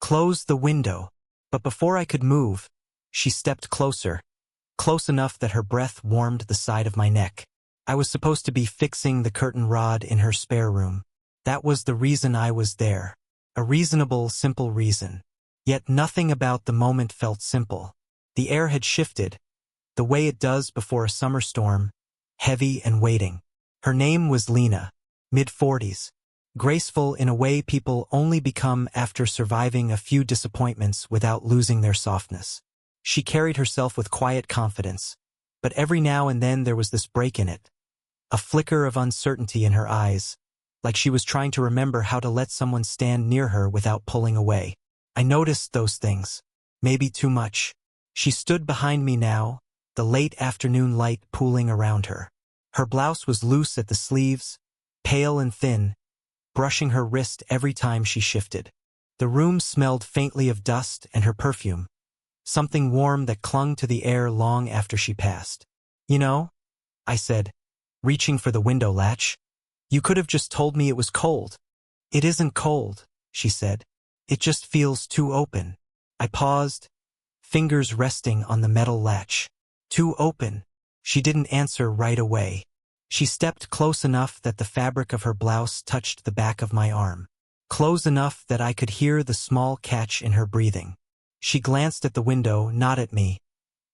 Close the window. But before I could move, she stepped closer, close enough that her breath warmed the side of my neck. I was supposed to be fixing the curtain rod in her spare room. That was the reason I was there. A reasonable, simple reason. Yet nothing about the moment felt simple. The air had shifted, the way it does before a summer storm, heavy and waiting. Her name was Lena, mid-40s, graceful in a way people only become after surviving a few disappointments without losing their softness. She carried herself with quiet confidence, but every now and then there was this break in it, a flicker of uncertainty in her eyes, like she was trying to remember how to let someone stand near her without pulling away. I noticed those things, maybe too much. She stood behind me now, the late afternoon light pooling around her. Her blouse was loose at the sleeves, pale and thin, brushing her wrist every time she shifted. The room smelled faintly of dust and her perfume, something warm that clung to the air long after she passed. "You know," I said, reaching for the window latch, "you could have just told me it was cold." "It isn't cold," she said. "It just feels too open." I paused, fingers resting on the metal latch. "Too open." She didn't answer right away. She stepped close enough that the fabric of her blouse touched the back of my arm, close enough that I could hear the small catch in her breathing. She glanced at the window, not at me,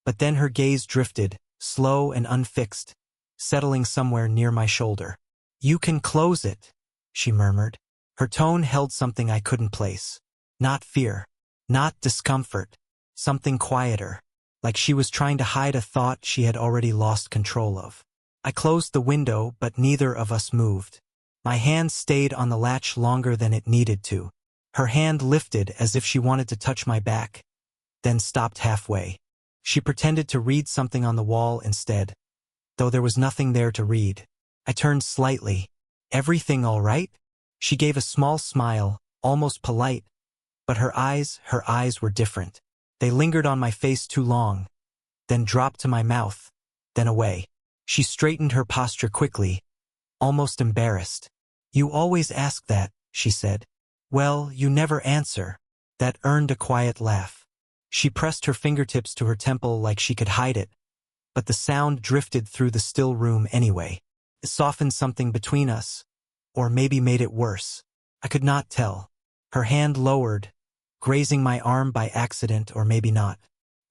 but then her gaze drifted, slow and unfixed, settling somewhere near my shoulder. "You can close it," she murmured. Her tone held something I couldn't place. Not fear, not discomfort, something quieter, like she was trying to hide a thought she had already lost control of. I closed the window, but neither of us moved. My hand stayed on the latch longer than it needed to. Her hand lifted as if she wanted to touch my back, then stopped halfway. She pretended to read something on the wall instead, though there was nothing there to read. I turned slightly. "Everything all right?" She gave a small smile, almost polite, but her eyes were different. They lingered on my face too long, then dropped to my mouth, then away. She straightened her posture quickly, almost embarrassed. "You always ask that," she said. "Well, you never answer." That earned a quiet laugh. She pressed her fingertips to her temple like she could hide it, but the sound drifted through the still room anyway. It softened something between us, or maybe made it worse. I could not tell. Her hand lowered, grazing my arm by accident or maybe not.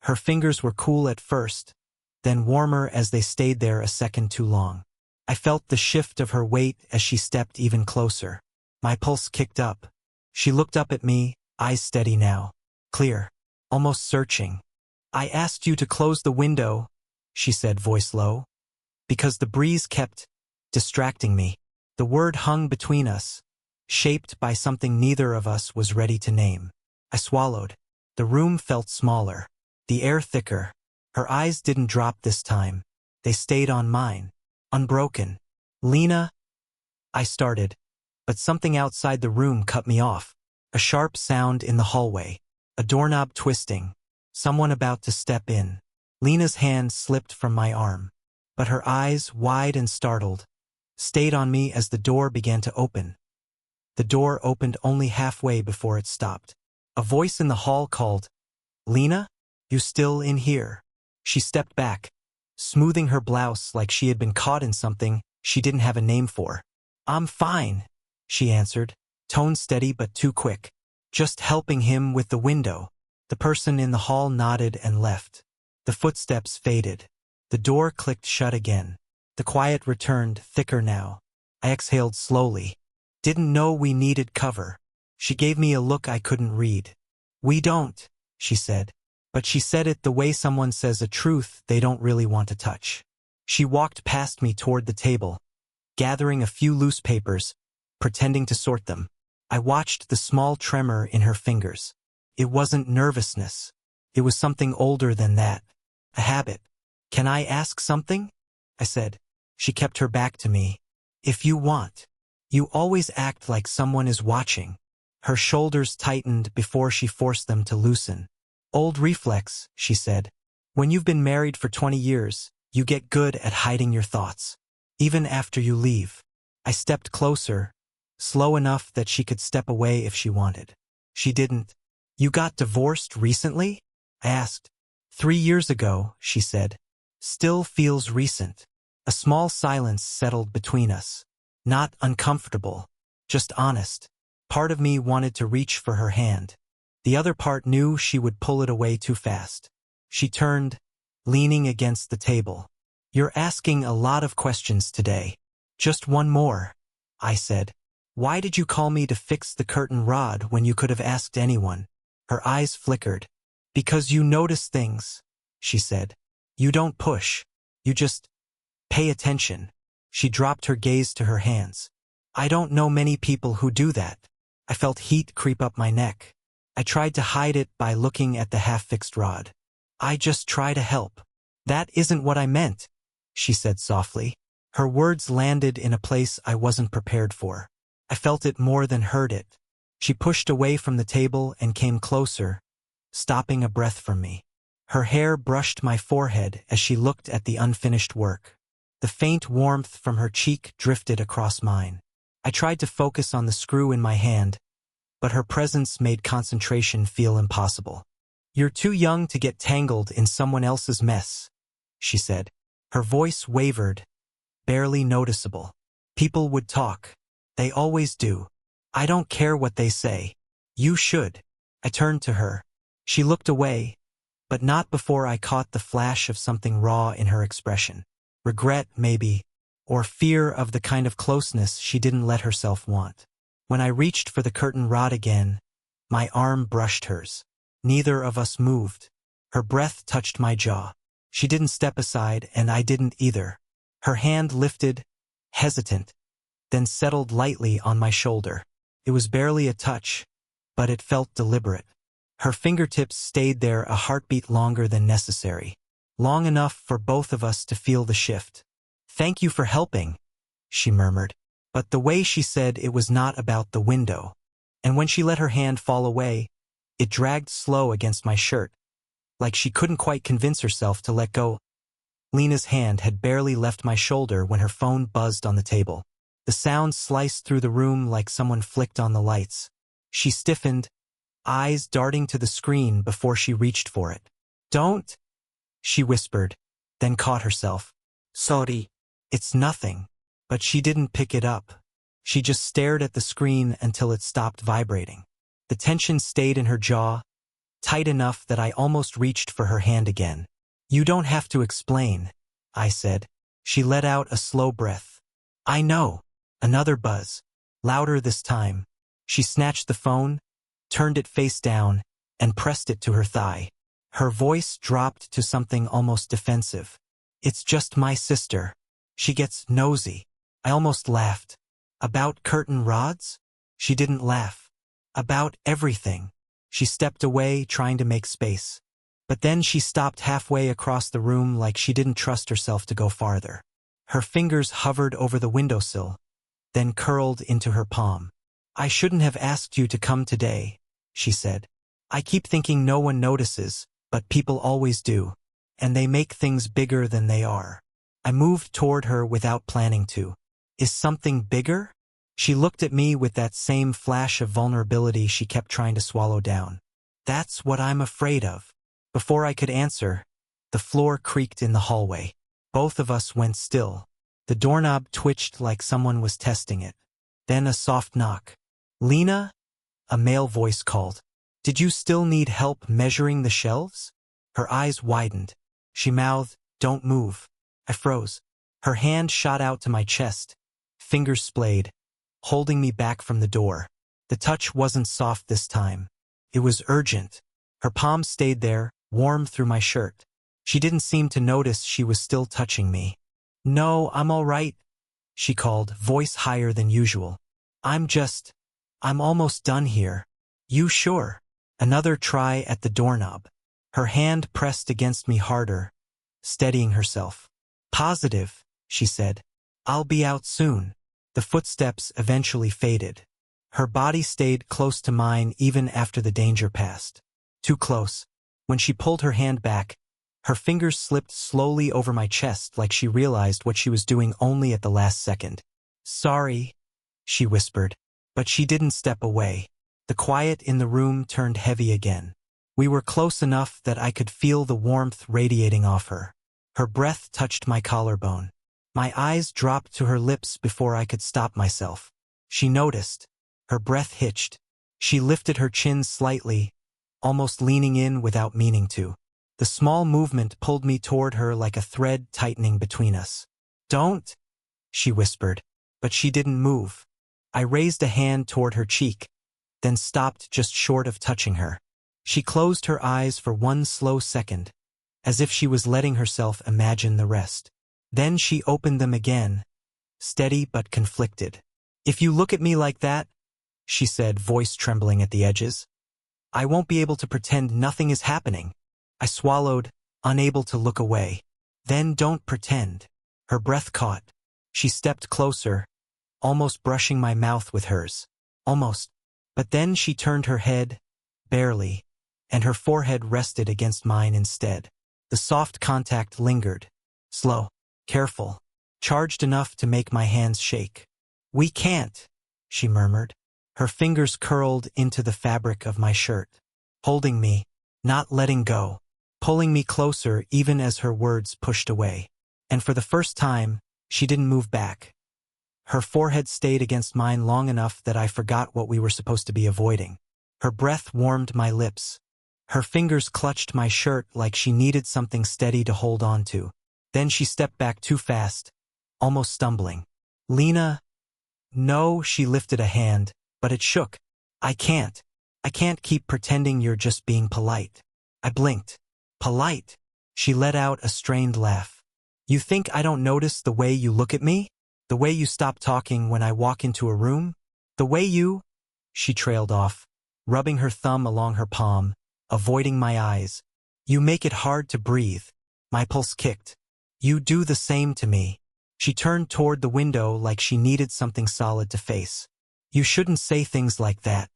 Her fingers were cool at first, then warmer as they stayed there a second too long. I felt the shift of her weight as she stepped even closer. My pulse kicked up. She looked up at me, eyes steady now, clear, almost searching. "I asked you to close the window," she said, voice low, "because the breeze kept distracting me." The word hung between us, shaped by something neither of us was ready to name. I swallowed. The room felt smaller, the air thicker. Her eyes didn't drop this time. They stayed on mine, unbroken. "Lena," I started, but something outside the room cut me off. A sharp sound in the hallway, a doorknob twisting, someone about to step in. Lena's hand slipped from my arm, but her eyes, wide and startled, stayed on me as the door began to open. The door opened only halfway before it stopped. A voice in the hall called, "Lena, you still in here?" She stepped back, smoothing her blouse like she had been caught in something she didn't have a name for. "I'm fine," she answered, tone steady but too quick. "Just helping him with the window." The person in the hall nodded and left. The footsteps faded. The door clicked shut again. The quiet returned, thicker now. I exhaled slowly. "Didn't know we needed cover." She gave me a look I couldn't read. "We don't," she said. But she said it the way someone says a truth they don't really want to touch. She walked past me toward the table, gathering a few loose papers, pretending to sort them. I watched the small tremor in her fingers. It wasn't nervousness. It was something older than that. A habit. "Can I ask something?" I said. She kept her back to me. "If you want. You always act like someone is watching." Her shoulders tightened before she forced them to loosen. "Old reflex," she said. "When you've been married for 20 years, you get good at hiding your thoughts, even after you leave." I stepped closer, slow enough that she could step away if she wanted. She didn't. You got divorced recently? I asked. 3 years ago, she said. Still feels recent. A small silence settled between us. Not uncomfortable, just honest. Part of me wanted to reach for her hand. The other part knew she would pull it away too fast. She turned, leaning against the table. You're asking a lot of questions today. Just one more, I said. Why did you call me to fix the curtain rod when you could have asked anyone? Her eyes flickered. Because you notice things, she said. You don't push. You just pay attention. She dropped her gaze to her hands. I don't know many people who do that. I felt heat creep up my neck. I tried to hide it by looking at the half-fixed rod. I just try to help. That isn't what I meant, she said softly. Her words landed in a place I wasn't prepared for. I felt it more than heard it. She pushed away from the table and came closer, stopping a breath from me. Her hair brushed my forehead as she looked at the unfinished work. The faint warmth from her cheek drifted across mine. I tried to focus on the screw in my hand, but her presence made concentration feel impossible. You're too young to get tangled in someone else's mess, she said. Her voice wavered, barely noticeable. People would talk. They always do. I don't care what they say. You should. I turned to her. She looked away, but not before I caught the flash of something raw in her expression. Regret, maybe, or fear of the kind of closeness she didn't let herself want. When I reached for the curtain rod again, my arm brushed hers. Neither of us moved. Her breath touched my jaw. She didn't step aside, and I didn't either. Her hand lifted, hesitant, then settled lightly on my shoulder. It was barely a touch, but it felt deliberate. Her fingertips stayed there a heartbeat longer than necessary, long enough for both of us to feel the shift. Thank you for helping, she murmured. But the way she said it was not about the window. And when she let her hand fall away, it dragged slow against my shirt, like she couldn't quite convince herself to let go. Lena's hand had barely left my shoulder when her phone buzzed on the table. The sound sliced through the room like someone flicked on the lights. She stiffened, eyes darting to the screen before she reached for it. Don't, she whispered, then caught herself. Sorry. It's nothing. But she didn't pick it up. She just stared at the screen until it stopped vibrating. The tension stayed in her jaw, tight enough that I almost reached for her hand again. You don't have to explain, I said. She let out a slow breath. I know. Another buzz, louder this time. She snatched the phone, turned it face down, and pressed it to her thigh. Her voice dropped to something almost defensive. It's just my sister. She gets nosy. I almost laughed. About curtain rods? She didn't laugh. About everything. She stepped away, trying to make space. But then she stopped halfway across the room like she didn't trust herself to go farther. Her fingers hovered over the windowsill, then curled into her palm. I shouldn't have asked you to come today, she said. I keep thinking no one notices, but people always do. And they make things bigger than they are. I moved toward her without planning to. Is something bigger? She looked at me with that same flash of vulnerability she kept trying to swallow down. That's what I'm afraid of. Before I could answer, the floor creaked in the hallway. Both of us went still. The doorknob twitched like someone was testing it. Then a soft knock. Lena? A male voice called. Did you still need help measuring the shelves? Her eyes widened. She mouthed, Don't move. I froze. Her hand shot out to my chest, fingers splayed, holding me back from the door. The touch wasn't soft this time. It was urgent. Her palm stayed there, warm through my shirt. She didn't seem to notice she was still touching me. No, I'm all right, she called, voice higher than usual. I'm almost done here. You sure? Another try at the doorknob. Her hand pressed against me harder, steadying herself. Positive, she said. I'll be out soon. The footsteps eventually faded. Her body stayed close to mine even after the danger passed. Too close. When she pulled her hand back, her fingers slipped slowly over my chest like she realized what she was doing only at the last second. Sorry, she whispered, but she didn't step away. The quiet in the room turned heavy again. We were close enough that I could feel the warmth radiating off her. Her breath touched my collarbone. My eyes dropped to her lips before I could stop myself. She noticed. Her breath hitched. She lifted her chin slightly, almost leaning in without meaning to. The small movement pulled me toward her like a thread tightening between us. "Don't," she whispered, but she didn't move. I raised a hand toward her cheek, then stopped just short of touching her. She closed her eyes for one slow second, as if she was letting herself imagine the rest. Then she opened them again, steady but conflicted. "If you look at me like that," she said, voice trembling at the edges, "I won't be able to pretend nothing is happening." I swallowed, unable to look away. "Then don't pretend." Her breath caught. She stepped closer, almost brushing my mouth with hers. Almost. But then she turned her head, barely, and her forehead rested against mine instead. The soft contact lingered. Slow, careful, charged enough to make my hands shake. "We can't," she murmured. Her fingers curled into the fabric of my shirt, holding me, not letting go, pulling me closer even as her words pushed away. And for the first time, she didn't move back. Her forehead stayed against mine long enough that I forgot what we were supposed to be avoiding. Her breath warmed my lips. Her fingers clutched my shirt like she needed something steady to hold on to. Then she stepped back too fast, almost stumbling. "Lena." "No," she lifted a hand, but it shook. I can't keep pretending you're just being polite." I blinked. "Polite?" She let out a strained laugh. "You think I don't notice the way you look at me? The way you stop talking when I walk into a room? The way you—" She trailed off, rubbing her thumb along her palm, avoiding my eyes. "You make it hard to breathe." My pulse kicked. "You do the same to me." She turned toward the window like she needed something solid to face. "You shouldn't say things like that."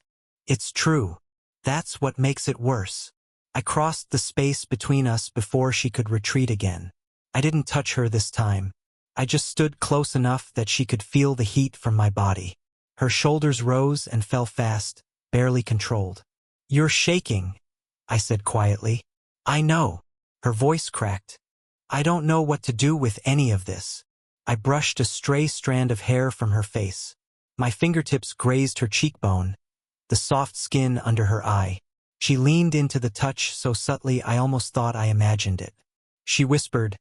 "It's true. That's what makes it worse." I crossed the space between us before she could retreat again. I didn't touch her this time. I just stood close enough that she could feel the heat from my body. Her shoulders rose and fell fast, barely controlled. "You're shaking," I said quietly. "I know." Her voice cracked. "I don't know what to do with any of this." I brushed a stray strand of hair from her face. My fingertips grazed her cheekbone, the soft skin under her eye. She leaned into the touch so subtly I almost thought I imagined it. She whispered,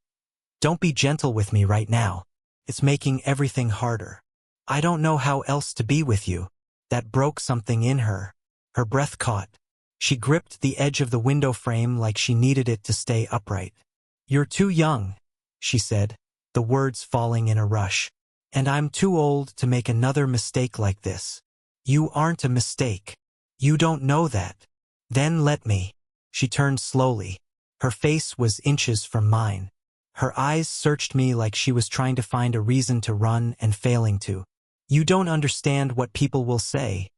"Don't be gentle with me right now. It's making everything harder. I don't know how else to be with you." That broke something in her. Her breath caught. She gripped the edge of the window frame like she needed it to stay upright. "You're too young," she said, the words falling in a rush. "And I'm too old to make another mistake like this." "You aren't a mistake. You don't know that." "Then let me." She turned slowly. Her face was inches from mine. Her eyes searched me like she was trying to find a reason to run and failing to. "You don't understand what people will say,"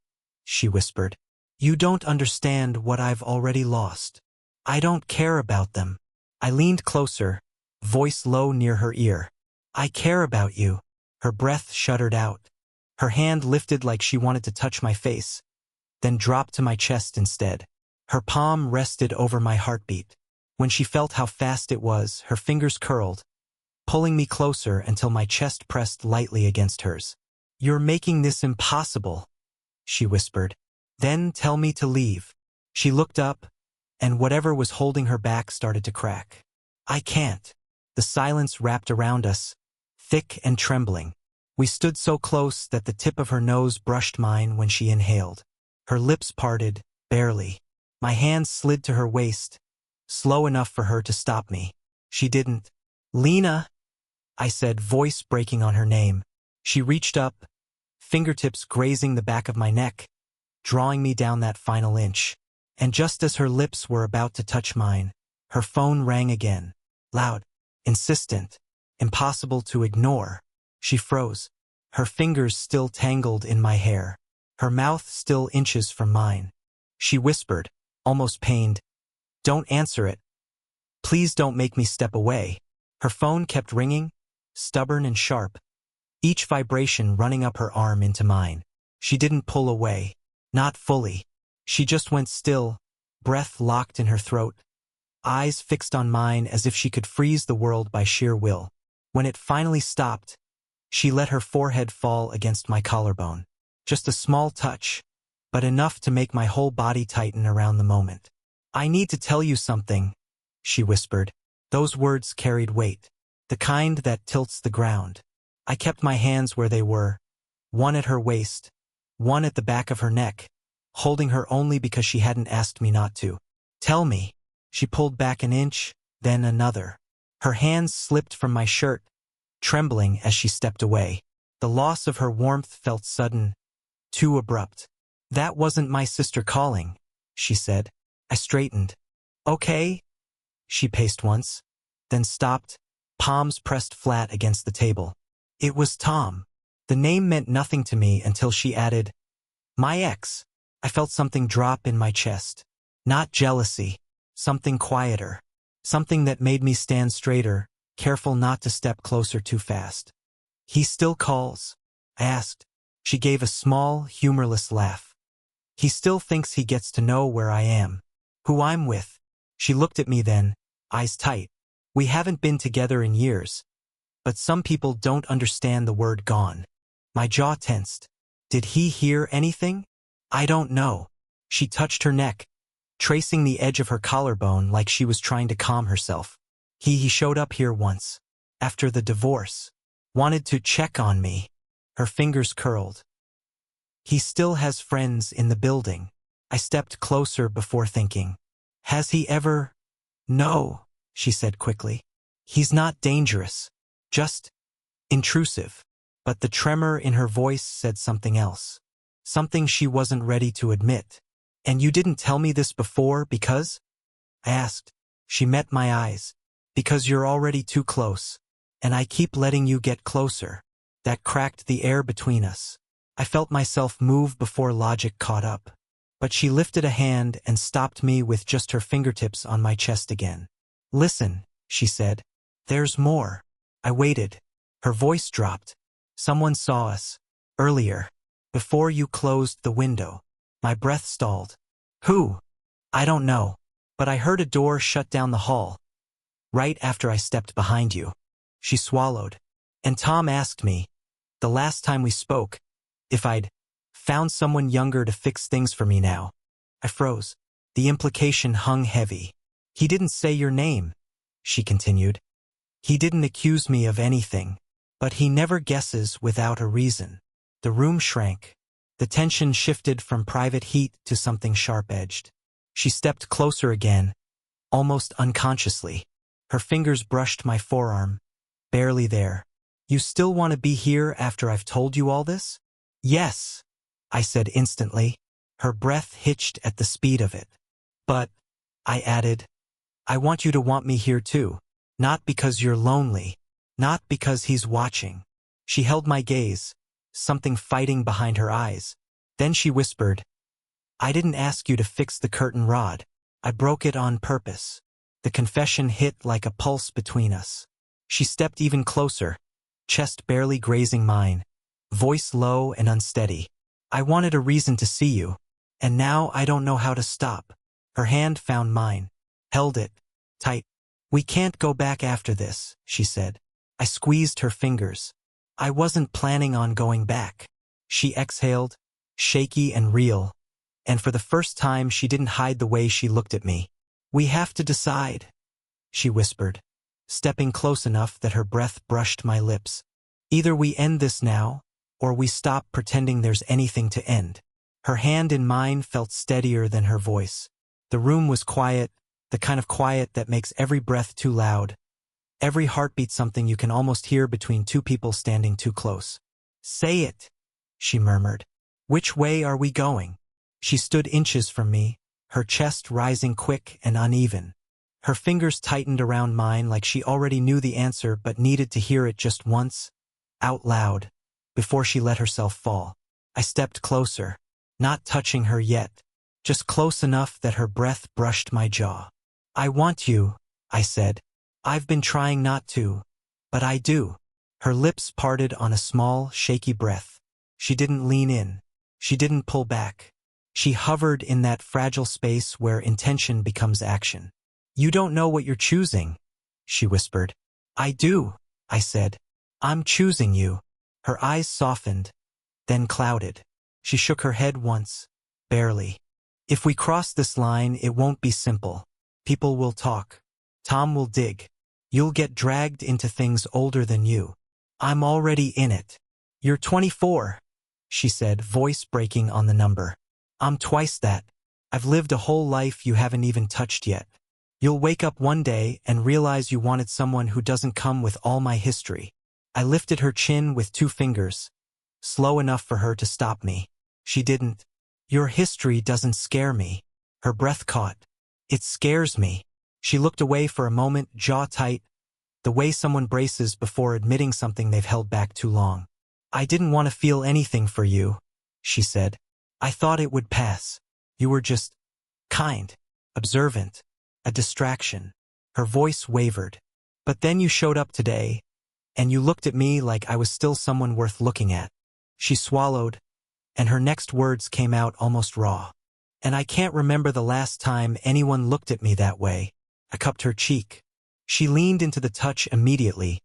she whispered. "You don't understand what I've already lost." "I don't care about them." I leaned closer, voice low near her ear. "I care about you." Her breath shuddered out. Her hand lifted like she wanted to touch my face, then dropped to my chest instead. Her palm rested over my heartbeat. When she felt how fast it was, her fingers curled, pulling me closer until my chest pressed lightly against hers. "You're making this impossible," she whispered. "Then tell me to leave." She looked up, and whatever was holding her back started to crack. "I can't." The silence wrapped around us, thick and trembling. We stood so close that the tip of her nose brushed mine when she inhaled. Her lips parted, barely. My hand slid to her waist, slow enough for her to stop me. She didn't. "Lena," I said, voice breaking on her name. She reached up, fingertips grazing the back of my neck, drawing me down that final inch. And just as her lips were about to touch mine, her phone rang again. Loud, insistent, impossible to ignore. She froze, her fingers still tangled in my hair, her mouth still inches from mine. She whispered, almost pained, "Don't answer it. Please don't make me step away." Her phone kept ringing, stubborn and sharp, each vibration running up her arm into mine. She didn't pull away. Not fully. She just went still, breath locked in her throat, eyes fixed on mine as if she could freeze the world by sheer will. When it finally stopped, she let her forehead fall against my collarbone. Just a small touch, but enough to make my whole body tighten around the moment. "I need to tell you something," she whispered. Those words carried weight, the kind that tilts the ground. I kept my hands where they were, one at her waist, one at the back of her neck, holding her only because she hadn't asked me not to. "Tell me." She pulled back an inch, then another. Her hands slipped from my shirt, trembling as she stepped away. The loss of her warmth felt sudden, too abrupt. "That wasn't my sister calling," she said. I straightened. "Okay." She paced once, then stopped, palms pressed flat against the table. "It was Tom." The name meant nothing to me until she added, "My ex." I felt something drop in my chest. Not jealousy, something quieter. Something that made me stand straighter, careful not to step closer too fast. "He still calls?" I asked. She gave a small, humorless laugh. "He still thinks he gets to know where I am, who I'm with." She looked at me then, eyes tight. "We haven't been together in years, but some people don't understand the word gone." My jaw tensed. Did he hear anything? "I don't know." She touched her neck, tracing the edge of her collarbone like she was trying to calm herself. He showed up here once, after the divorce. Wanted to check on me." Her fingers curled. "He still has friends in the building." I stepped closer before thinking. "Has he ever?" "No," she said quickly. "He's not dangerous. Just intrusive." But the tremor in her voice said something else. Something she wasn't ready to admit. "And you didn't tell me this before because?" I asked. She met my eyes. "Because you're already too close, and I keep letting you get closer." That cracked the air between us. I felt myself move before logic caught up. But she lifted a hand and stopped me with just her fingertips on my chest again. "Listen," she said. "There's more." I waited. Her voice dropped. "Someone saw us. Earlier. Before you closed the window." My breath stalled. "Who?" "I don't know. But I heard a door shut down the hall. Right after I stepped behind you." She swallowed. "And Tom asked me, the last time we spoke, if I'd found someone younger to fix things for me now." I froze. The implication hung heavy. "He didn't say your name," she continued. "He didn't accuse me of anything. But he never guesses without a reason." The room shrank. The tension shifted from private heat to something sharp-edged. She stepped closer again, almost unconsciously. Her fingers brushed my forearm, barely there. "You still want to be here after I've told you all this?" "Yes," I said instantly. Her breath hitched at the speed of it. "But," I added, "I want you to want me here too. Not because you're lonely. Not because he's watching." She held my gaze, something fighting behind her eyes. Then she whispered, "I didn't ask you to fix the curtain rod. I broke it on purpose." The confession hit like a pulse between us. She stepped even closer, chest barely grazing mine, voice low and unsteady. "I wanted a reason to see you, and now I don't know how to stop." Her hand found mine, held it tight. "We can't go back after this," she said. I squeezed her fingers. "I wasn't planning on going back." She exhaled, shaky and real, and for the first time she didn't hide the way she looked at me. "We have to decide," she whispered, stepping close enough that her breath brushed my lips. "Either we end this now, or we stop pretending there's anything to end." Her hand in mine felt steadier than her voice. The room was quiet, the kind of quiet that makes every breath too loud, every heartbeat something you can almost hear between two people standing too close. "Say it," she murmured. "Which way are we going?" She stood inches from me, her chest rising quick and uneven. Her fingers tightened around mine like she already knew the answer but needed to hear it just once, out loud, before she let herself fall. I stepped closer, not touching her yet, just close enough that her breath brushed my jaw. "I want you," I said. "I've been trying not to, but I do." Her lips parted on a small, shaky breath. She didn't lean in. She didn't pull back. She hovered in that fragile space where intention becomes action. You don't know what you're choosing, she whispered. I do, I said. I'm choosing you. Her eyes softened, then clouded. She shook her head once, barely. If we cross this line, it won't be simple. People will talk. Tom will dig. You'll get dragged into things older than you. I'm already in it. You're 24, she said, voice breaking on the number. I'm twice that. I've lived a whole life you haven't even touched yet. You'll wake up one day and realize you wanted someone who doesn't come with all my history. I lifted her chin with 2 fingers, slow enough for her to stop me. She didn't. Your history doesn't scare me. Her breath caught. It scares me. She looked away for a moment, jaw tight, the way someone braces before admitting something they've held back too long. I didn't want to feel anything for you, she said. I thought it would pass. You were just kind, observant, a distraction. Her voice wavered. But then you showed up today, and you looked at me like I was still someone worth looking at. She swallowed, and her next words came out almost raw. And I can't remember the last time anyone looked at me that way. I cupped her cheek. She leaned into the touch immediately,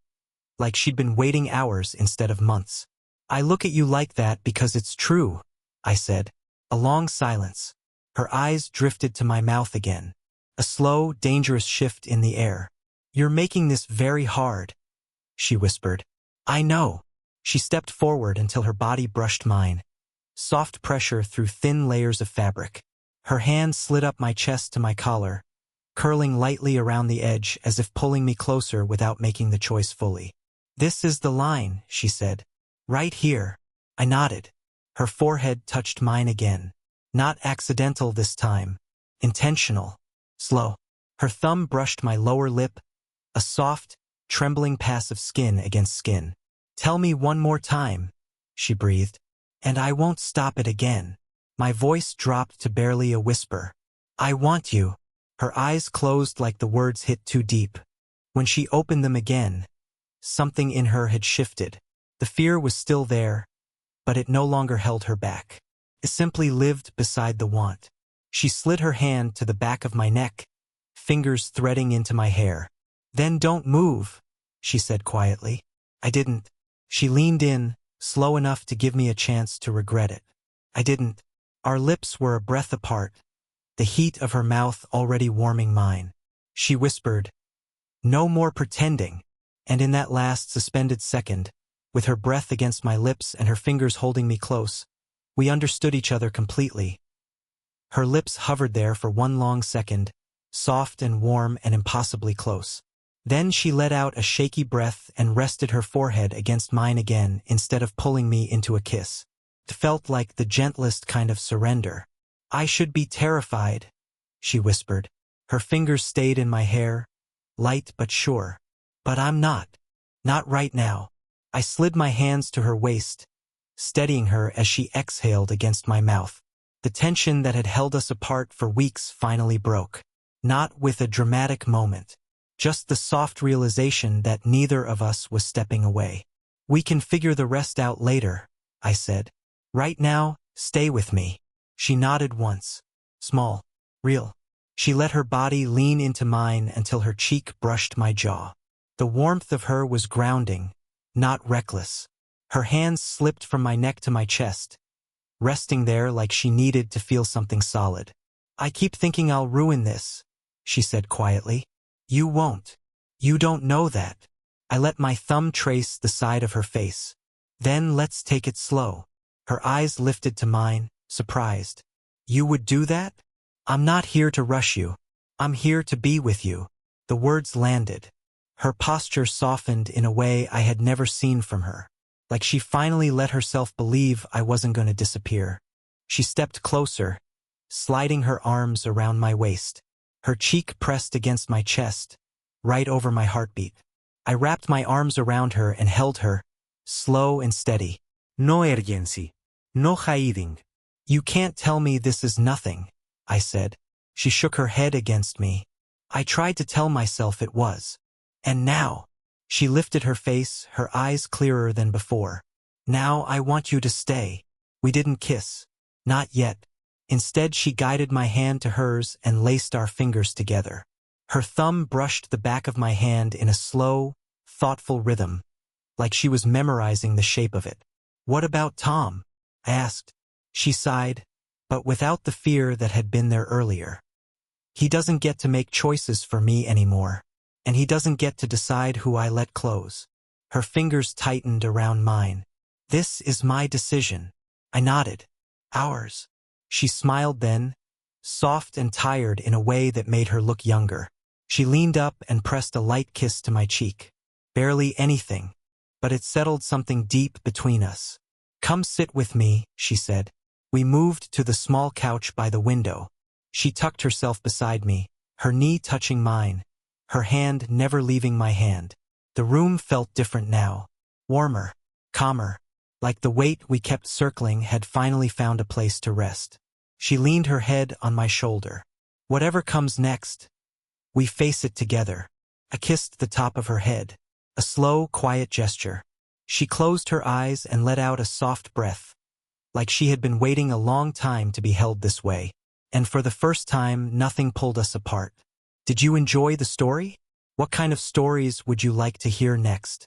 like she'd been waiting hours instead of months. I look at you like that because it's true, I said. A long silence. Her eyes drifted to my mouth again. A slow, dangerous shift in the air. You're making this very hard, she whispered. I know. She stepped forward until her body brushed mine. Soft pressure through thin layers of fabric. Her hand slid up my chest to my collar, curling lightly around the edge as if pulling me closer without making the choice fully. This is the line, she said. Right here. I nodded. Her forehead touched mine again. Not accidental this time. Intentional. Slow. Her thumb brushed my lower lip, a soft, trembling pass of skin against skin. Tell me one more time, she breathed, and I won't stop it again. My voice dropped to barely a whisper. I want you. Her eyes closed like the words hit too deep. When she opened them again, something in her had shifted. The fear was still there, but it no longer held her back. It simply lived beside the want. She slid her hand to the back of my neck, fingers threading into my hair. Then don't move, she said quietly. I didn't. She leaned in, slow enough to give me a chance to regret it. I didn't. Our lips were a breath apart, the heat of her mouth already warming mine. She whispered, no more pretending, and in that last suspended second, with her breath against my lips and her fingers holding me close, we understood each other completely. Her lips hovered there for one long second, soft and warm and impossibly close. Then she let out a shaky breath and rested her forehead against mine again instead of pulling me into a kiss. It felt like the gentlest kind of surrender. I should be terrified, she whispered. Her fingers stayed in my hair, light but sure. But I'm not. Not right now. I slid my hands to her waist, steadying her as she exhaled against my mouth. The tension that had held us apart for weeks finally broke. Not with a dramatic moment. Just the soft realization that neither of us was stepping away. We can figure the rest out later, I said. Right now, stay with me. She nodded once. Small. Real. She let her body lean into mine until her cheek brushed my jaw. The warmth of her was grounding, not reckless. Her hands slipped from my neck to my chest, resting there like she needed to feel something solid. I keep thinking I'll ruin this, she said quietly. You won't. You don't know that. I let my thumb trace the side of her face. Then let's take it slow. Her eyes lifted to mine, surprised. You would do that? I'm not here to rush you. I'm here to be with you. The words landed. Her posture softened in a way I had never seen from her. Like she finally let herself believe I wasn't going to disappear. She stepped closer, sliding her arms around my waist. Her cheek pressed against my chest, right over my heartbeat. I wrapped my arms around her and held her, slow and steady. No urgency. No hiding. You can't tell me this is nothing, I said. She shook her head against me. I tried to tell myself it was. And now, she lifted her face, her eyes clearer than before. Now I want you to stay. We didn't kiss. Not yet. Instead, she guided my hand to hers and laced our fingers together. Her thumb brushed the back of my hand in a slow, thoughtful rhythm, like she was memorizing the shape of it. "What about Tom?" I asked. She sighed, but without the fear that had been there earlier. "He doesn't get to make choices for me anymore, and he doesn't get to decide who I let close." Her fingers tightened around mine. "This is my decision." I nodded. "Ours." She smiled then, soft and tired in a way that made her look younger. She leaned up and pressed a light kiss to my cheek. Barely anything, but it settled something deep between us. "Come sit with me," she said. We moved to the small couch by the window. She tucked herself beside me, her knee touching mine, her hand never leaving my hand. The room felt different now. Warmer, calmer, like the weight we kept circling had finally found a place to rest. She leaned her head on my shoulder. "Whatever comes next, we face it together." I kissed the top of her head, a slow, quiet gesture. She closed her eyes and let out a soft breath, like she had been waiting a long time to be held this way. And for the first time, nothing pulled us apart. Did you enjoy the story? What kind of stories would you like to hear next?